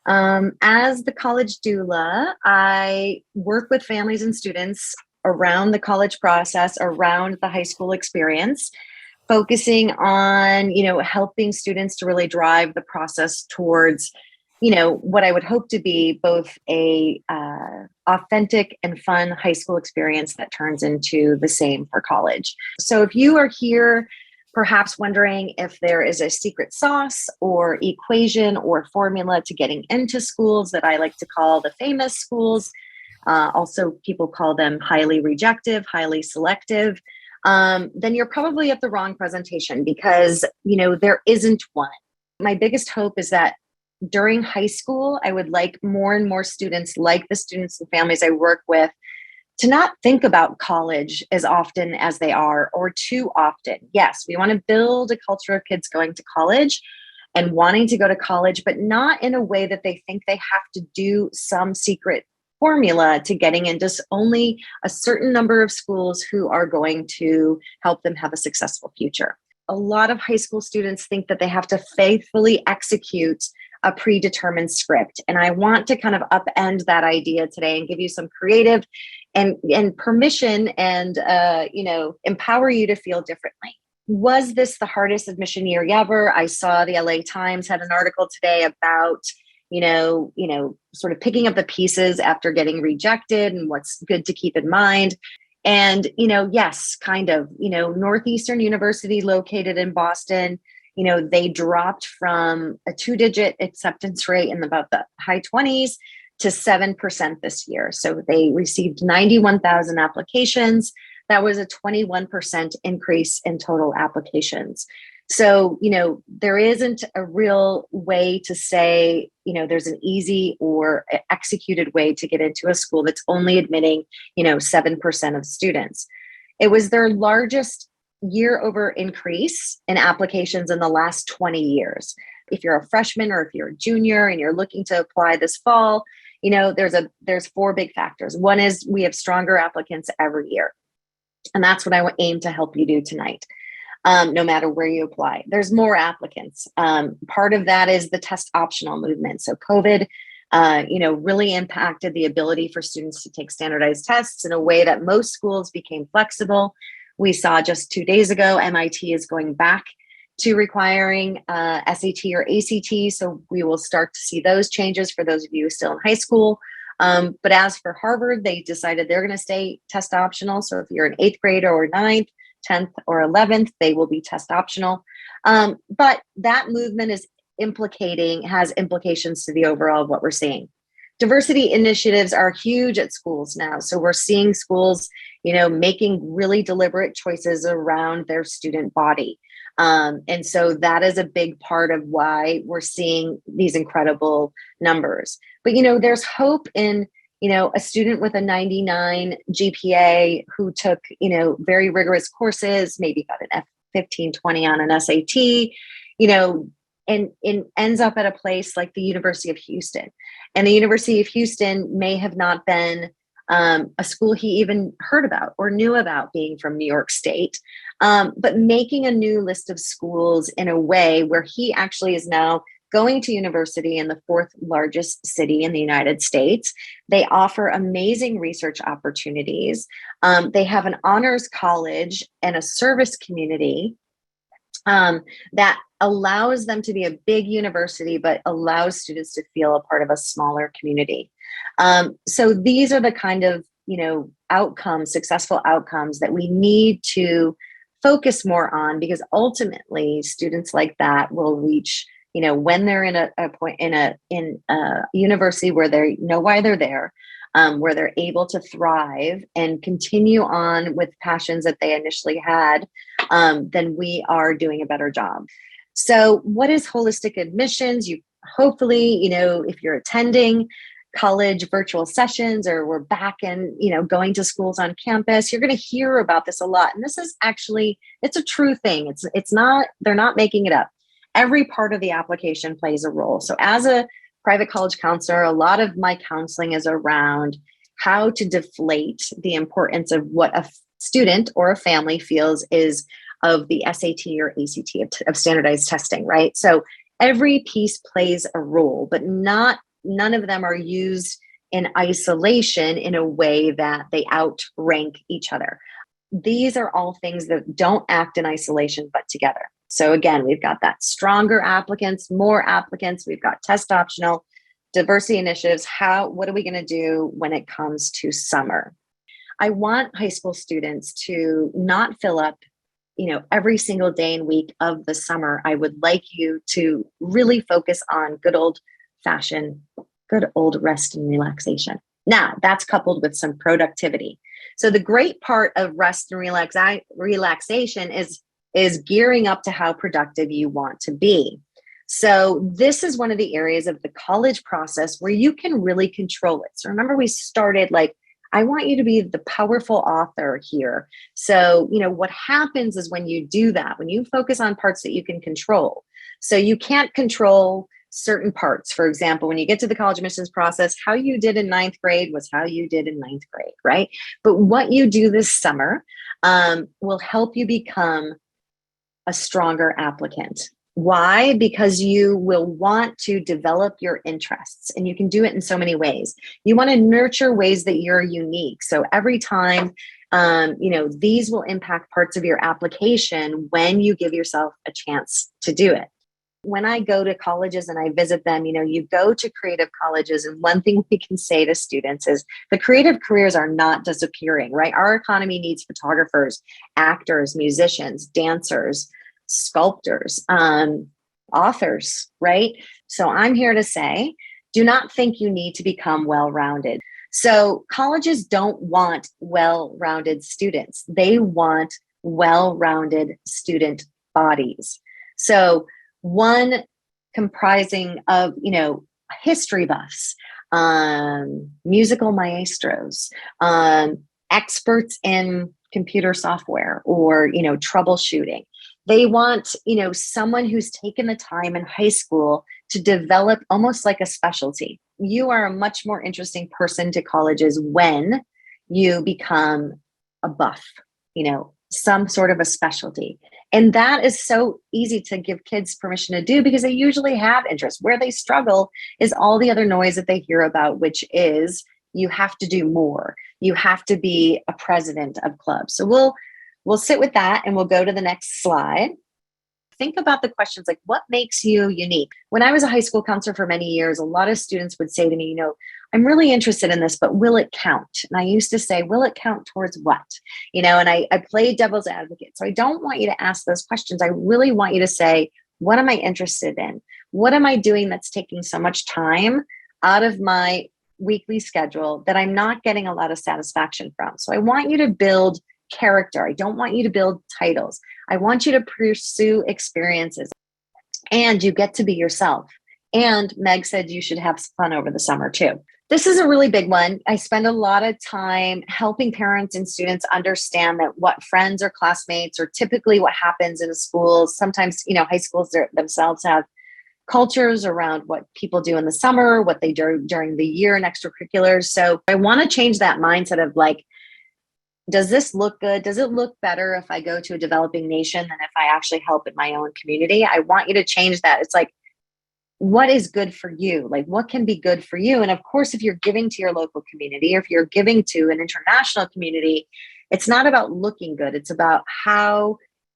As the college doula, I work with families and students around the college process, around the high school experience, focusing on, helping students to really drive the process towards, what I would hope to be both a authentic and fun high school experience that turns into the same for college. So if you are here perhaps wondering if there is a secret sauce or equation or formula to getting into schools that I like to call the famous schools. Also, people call them highly rejective, highly selective. Then you're probably at the wrong presentation because, there isn't one. My biggest hope is that during high school, I would like more and more students, like the students and families I work with, to not think about college as often as they are or too often. Yes, we want to build a culture of kids going to college and wanting to go to college, but not in a way that they think they have to do some secret formula to getting into only a certain number of schools who are going to help them have a successful future. A lot of high school students think that they have to faithfully execute a predetermined script. And I want to kind of upend that idea today and give you some creative and permission and, empower you to feel differently. Was this the hardest admission year ever? I saw the LA Times had an article today about, sort of picking up the pieces after getting rejected and what's good to keep in mind. And, yes, kind of, Northeastern University located in Boston, they dropped from a 2-digit acceptance rate in about the high 20s to 7% this year. So they received 91,000 applications. That was a 21% increase in total applications. So, there isn't a real way to say, there's an easy or executed way to get into a school that's only admitting, 7% of students. It was their largest year over increase in applications in the last 20 years. If you're a freshman or if you're a junior and you're looking to apply this fall, there's 4 big factors. One is we have stronger applicants every year. And that's what I aim to help you do tonight. No matter where you apply, there's more applicants. Part of that is the test optional movement. So COVID, really impacted the ability for students to take standardized tests in a way that most schools became flexible. We saw just 2 days ago, MIT is going back to requiring SAT or ACT. So we will start to see those changes for those of you still in high school. But as for Harvard, they decided they're going to stay test optional. So if you're an 8th grader or 9th, 10th or 11th, they will be test optional. But that movement has implications to the overall of what we're seeing. Diversity initiatives are huge at schools now. So we're seeing schools, making really deliberate choices around their student body. And so that is a big part of why we're seeing these incredible numbers. But, there's hope in, a student with a 99 GPA who took, very rigorous courses, maybe got an F15, 20 on an SAT, and ends up at a place like the University of Houston. And the University of Houston may have not been a school he even heard about or knew about being from New York State, but making a new list of schools in a way where he actually is now going to university in the 4th largest city in the United States. They offer amazing research opportunities. They have an honors college and a service community that allows them to be a big university, but allows students to feel a part of a smaller community. So these are the kind of, outcomes, successful outcomes that we need to focus more on, because ultimately students like that will reach, when they're in a point in a university where they know why they're there, where they're able to thrive and continue on with passions that they initially had, then we are doing a better job. So what is holistic admissions? You hopefully, if you're attending college virtual sessions or we're back in, going to schools on campus, you're going to hear about this a lot. And this is actually, it's a true thing. It's not, they're not making it up. Every part of the application plays a role. So as a private college counselor, a lot of my counseling is around how to deflate the importance of what a student or a family feels is of the SAT or ACT of standardized testing, right? So every piece plays a role, but not none of them are used in isolation in a way that they outrank each other. These are all things that don't act in isolation, but together. So again, we've got that stronger applicants, more applicants. We've got test optional, diversity initiatives. What are we going to do when it comes to summer? I want high school students to not fill up, every single day and week of the summer. I would like you to really focus on good old rest and relaxation. Now, that's coupled with some productivity. So the great part of rest and relaxation is gearing up to how productive you want to be. So this is one of the areas of the college process where you can really control it. So remember, we started I want you to be the powerful author here. So, what happens is when you do that, when you focus on parts that you can control. So you can't control certain parts. For example, when you get to the college admissions process, how you did in ninth grade was how you did in ninth grade, right? But what you do this summer will help you become a stronger applicant. Why? Because you will want to develop your interests, and you can do it in so many ways. You want to nurture ways that you're unique. So every time, these will impact parts of your application when you give yourself a chance to do it. When I go to colleges and I visit them, you go to creative colleges, and one thing we can say to students is the creative careers are not disappearing, right? Our economy needs photographers, actors, musicians, dancers, sculptors, authors, right? So I'm here to say, do not think you need to become well-rounded. So colleges don't want well-rounded students. They want well-rounded student bodies. So one comprising of, history buffs, musical maestros, experts in computer software or, troubleshooting. They want, someone who's taken the time in high school to develop almost like a specialty. You are a much more interesting person to colleges when you become a buff, some sort of a specialty. And that is so easy to give kids permission to do because they usually have interests. Where they struggle is all the other noise that they hear about, which is you have to do more. You have to be a president of clubs. So we'll sit with that and we'll go to the next slide. Think about the questions like, what makes you unique? When I was a high school counselor for many years, a lot of students would say to me, I'm really interested in this, but will it count? And I used to say, will it count towards what? And I played devil's advocate. So I don't want you to ask those questions. I really want you to say, what am I interested in? What am I doing that's taking so much time out of my weekly schedule that I'm not getting a lot of satisfaction from? So I want you to build character. I don't want you to build titles. I want you to pursue experiences, and you get to be yourself. And Meg said you should have fun over the summer too. This is a really big one. I spend a lot of time helping parents and students understand that what friends or classmates or typically what happens in schools, sometimes, high schools themselves have cultures around what people do in the summer, what they do during the year and extracurriculars. So I want to change that mindset of does this look good? Does it look better if I go to a developing nation than if I actually help in my own community? I want you to change that. It's what is good for you? What can be good for you? And of course, if you're giving to your local community or if you're giving to an international community, it's not about looking good. It's about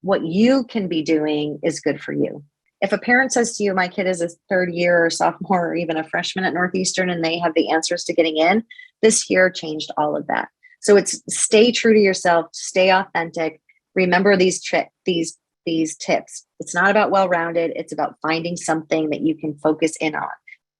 what you can be doing is good for you. If a parent says to you, my kid is a third year or sophomore or even a freshman at Northeastern and they have the answers to getting in, this year changed all of that. So it's stay true to yourself, stay authentic. Remember these tips. It's not about well-rounded. It's about finding something that you can focus in on.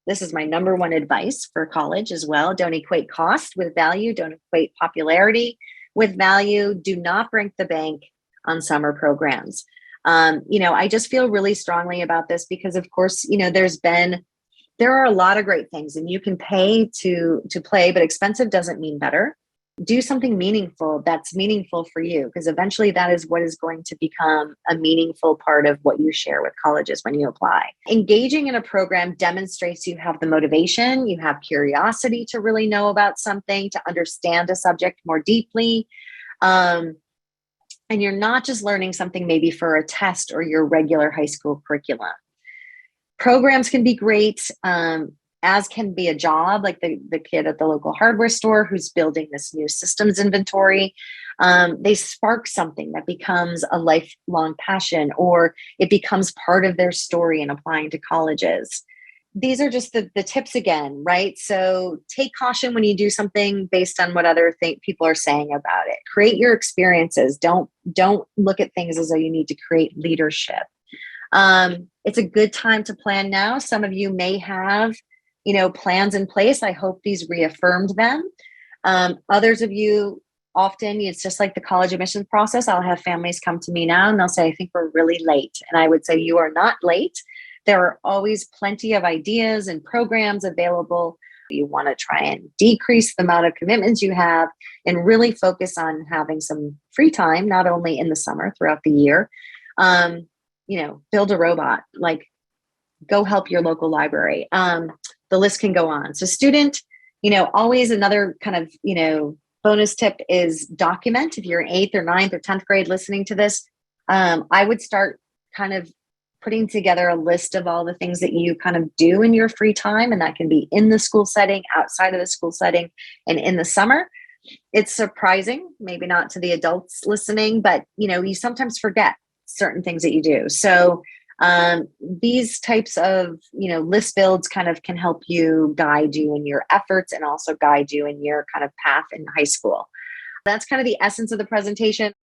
This is my number one advice for college as well. Don't equate cost with value. Don't equate popularity with value. Do not break the bank on summer programs. I just feel really strongly about this because, of course, there are a lot of great things and you can pay to play, but expensive doesn't mean better. Do something meaningful that's meaningful for you, because eventually that is what is going to become a meaningful part of what you share with colleges when you apply. Engaging in a program demonstrates you have the motivation, you have curiosity to really know about something, to understand a subject more deeply. And you're not just learning something maybe for a test or your regular high school curriculum. Programs can be great. as can be a job, like the kid at the local hardware store who's building this new systems inventory. They spark something that becomes a lifelong passion, or it becomes part of their story in applying to colleges. These are just the tips again, right? So take caution when you do something based on what other people are saying about it. Create your experiences. Don't look at things as though you need to create leadership. It's a good time to plan now. Some of you may have, plans in place. I hope these reaffirmed them. Others of you, often it's just like the college admissions process. I'll have families come to me now and they'll say, I think we're really late. And I would say, you are not late. There are always plenty of ideas and programs available. You want to try and decrease the amount of commitments you have and really focus on having some free time, not only in the summer, throughout the year. Build a robot, like go help your local library. The list can go on. So student, always another kind of, bonus tip is document. If you're in 8th or 9th or 10th grade listening to this, I would start kind of putting together a list of all the things that you kind of do in your free time. And that can be in the school setting, outside of the school setting, and in the summer. It's surprising, maybe not to the adults listening, but you sometimes forget certain things that you do. So these types of, list builds kind of can help you, guide you in your efforts, and also guide you in your kind of path in high school. That's kind of the essence of the presentation.